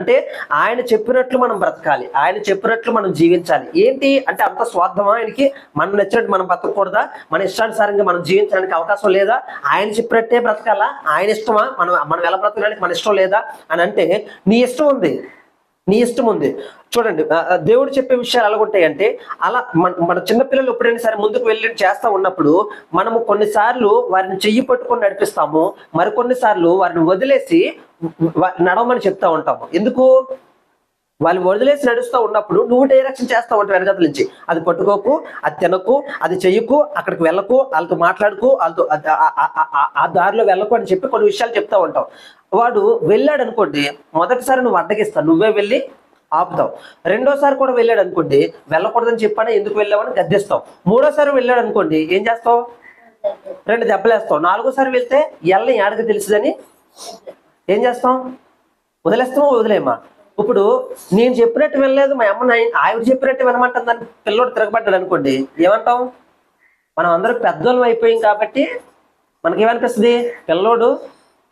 అంటే ఆయన చెప్పినట్లు మనం బ్రతకాలి, ఆయన చెప్పినట్లు మనం జీవించాలి. ఏంటి అంటే అంత స్వార్థమా ఆయనకి? మనం నచ్చినట్టు మనం బ్రతకూడదా? మన ఇష్టానుసారంగా మనం జీవించడానికి అవకాశం లేదా? ఆయన చెప్పినట్టే బ్రతకాలా? ఆయన ఇష్టమా? మనం మనం ఎలా బ్రతకడానికి మన ఇష్టం లేదా అని అంటే, నీ ఇష్టం ఉంది, నీ ఇష్టం ఉంది. చూడండి, దేవుడు చెప్పే విషయాలు ఎలాగుంటాయంటే, అలా మన చిన్నపిల్లలు ఎప్పుడైనా సరే ముందుకు వెళ్ళి చేస్తా ఉన్నప్పుడు మనము కొన్నిసార్లు వారిని చెయ్యి పట్టుకొని నడిపిస్తాము, మరికొన్నిసార్లు వారిని వదిలేసి నడవమని చెప్తా ఉంటాము. ఎందుకు? వాళ్ళు వదిలేసి నడుస్తూ ఉన్నప్పుడు నువ్వు డైరెక్షన్ చేస్తూ ఉంటావు వెనకల నుంచి. అది పట్టుకోకు, అది తినకు, అది చెయ్యకు, అక్కడికి వెళ్ళకు, వాళ్ళతో మాట్లాడుకు, వాళ్ళతో ఆ దారిలో వెళ్ళకు అని చెప్పి కొన్ని విషయాలు చెప్తా ఉంటావు. వాడు వెళ్ళాడు అనుకోండి, మొదటిసారి నువ్వు అడ్డగిస్తావు, నువ్వే వెళ్ళి ఆపుతావు. రెండోసారి కూడా వెళ్ళాడు అనుకోండి, వెళ్ళకూడదని చెప్పానే ఎందుకు వెళ్ళావని గద్దిస్తావు. మూడోసారి వెళ్ళాడు అనుకోండి, ఏం చేస్తావు? 2 దెబ్బలేస్తావు. 4గోసారి వెళ్తే ఎల్లని ఏడకి తెలుసుదని ఏం చేస్తాం? వదిలేస్తామా వదిలేమా? ఇప్పుడు నేను చెప్పినట్టు వెళ్ళలేదు, మా అమ్మ ఆవిడ చెప్పినట్టు వినమంటుందని పిల్లోడు తిరగబడ్డాడు అనుకోండి, ఏమంటాం? మనం అందరూ పెద్దోళ్ళం అయిపోయాం కాబట్టి మనకేమనిపిస్తుంది? పిల్లోడు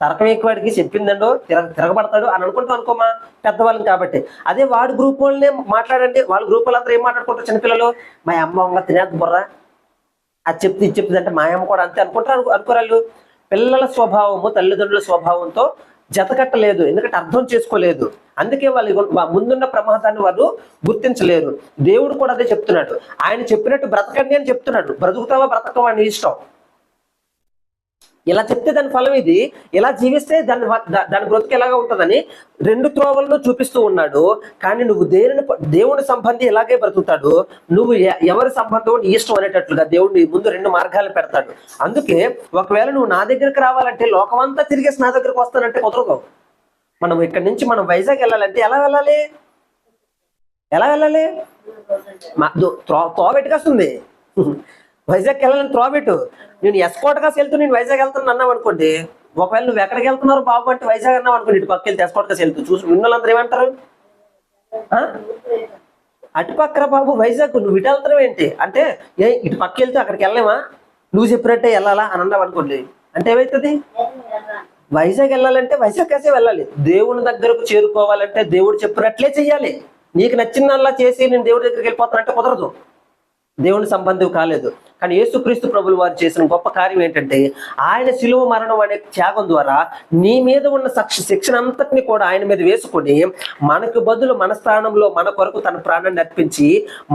తరకం ఎక్కువాడికి చెప్పిందండో తిరగబడతాడు అని అనుకుంటాం అనుకోమా, పెద్దవాళ్ళని కాబట్టి. అదే వాడి గ్రూప్ వాళ్ళనే మాట్లాడండి, వాళ్ళ గ్రూప్ వాళ్ళందరూ ఏం మాట్లాడుకుంటారు? చిన్నపిల్లలు, మా అమ్మ తినేది బుర్ర, అది చెప్తే ఇది చెప్తుంది అంటే మా అమ్మ కూడా అంతే అనుకుంటారు. అనుకోరాళ్ళు. పిల్లల స్వభావము తల్లిదండ్రుల స్వభావంతో జతకట్టలేదు, ఎందుకంటే అర్థం చేసుకోలేదు. అందుకే వాళ్ళు ముందున్న ప్రమాదాన్ని వారు గుర్తించలేరు. దేవుడు కూడా అదే చెప్తున్నాడు, ఆయన చెప్పినట్టు బ్రతకండి అని చెప్తున్నాడు. బ్రతుకుతావా బ్రతకవా నీ ఇష్టం. ఇలా చెప్తే దాని ఫలం ఇది, ఇలా జీవిస్తే దాని బ్రతుకు ఎలాగా ఉంటుందని 2 త్రోవలను చూపిస్తూ ఉన్నాడు. కానీ నువ్వు దేవుని సంబంధి ఇలాగే బ్రతుకుతాడు, నువ్వు ఎవరి సంబంధం నీ ఇష్టం అనేటట్లుగా దేవుడు నీ ముందు 2 మార్గాలు పెడతాడు. అందుకే ఒకవేళ నువ్వు నా దగ్గరికి రావాలంటే లోకమంతా తిరిగేసి నా దగ్గరికి వస్తానంటే కుదరదు. మనం ఇక్కడి నుంచి మనం వైజాగ్ వెళ్ళాలంటే ఎలా వెళ్ళాలి? తోబెట్టుకొస్తుంది. వైజాగ్కి వెళ్ళాలని త్రోబెట్టు. నేను ఎస్కోట్ కాసి వెళ్తూ నేను వైజాగ్ వెళ్తాను అన్నావు అనుకోండి, ఒకవేళ నువ్వు ఎక్కడికి వెళ్తున్నారు బాబు అంటే వైజాగ్ అన్నావు అనుకోండి, ఇటు పక్క వెళ్తే ఎస్కోట్ కాసి వెళ్తూ చూసి మిమ్మల్ని ఏమంటారు? అటుపక్కర బాబు వైజాగ్, నువ్వు ఇటు వెళ్తున్నావు ఏంటి అంటే, ఇటు పక్క వెళ్తే అక్కడికి వెళ్ళలేమా, నువ్వు చెప్పినట్టే వెళ్ళాలా అని అన్నావు అనుకోండి, అంటే ఏమవుతుంది? వైజాగ్ వెళ్ళాలంటే వైజాగ్ కాసే వెళ్ళాలి. దేవుని దగ్గరకు చేరుకోవాలంటే దేవుడు చెప్పినట్లే చెయ్యాలి. నీకు నచ్చిందల్లా చేసి నేను దేవుడి దగ్గరికి వెళ్ళిపోతానంటే కుదరదు, దేవుని సంబంధం కాలేదు. కానీ యేసుక్రీస్తు ప్రభులు వారు చేసిన గొప్ప కార్యం ఏంటంటే, ఆయన శిలువ మరణం అనే త్యాగం ద్వారా నీ మీద ఉన్న శిక్షణ అంతటిని కూడా ఆయన మీద వేసుకొని మనకు బదులు మన స్థానంలో మన కొరకు తన ప్రాణాన్ని అర్పించి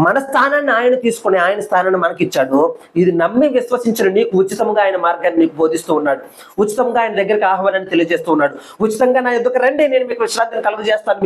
మన స్థానాన్ని ఆయన తీసుకొని ఆయన స్థానాన్ని మనకిచ్చాడు. ఇది నమ్మి విశ్వసించిన నీకు ఉచితంగా ఆయన మార్గాన్ని నీకు బోధిస్తూ ఉన్నాడు, ఉచితంగా ఆయన దగ్గరికి ఆహ్వానాన్ని తెలియజేస్తూ ఉన్నాడు. ఉచితంగా నా ఎదుకు రండి, నేను మీకు విశ్రాంతిని కలుగజేస్తాను,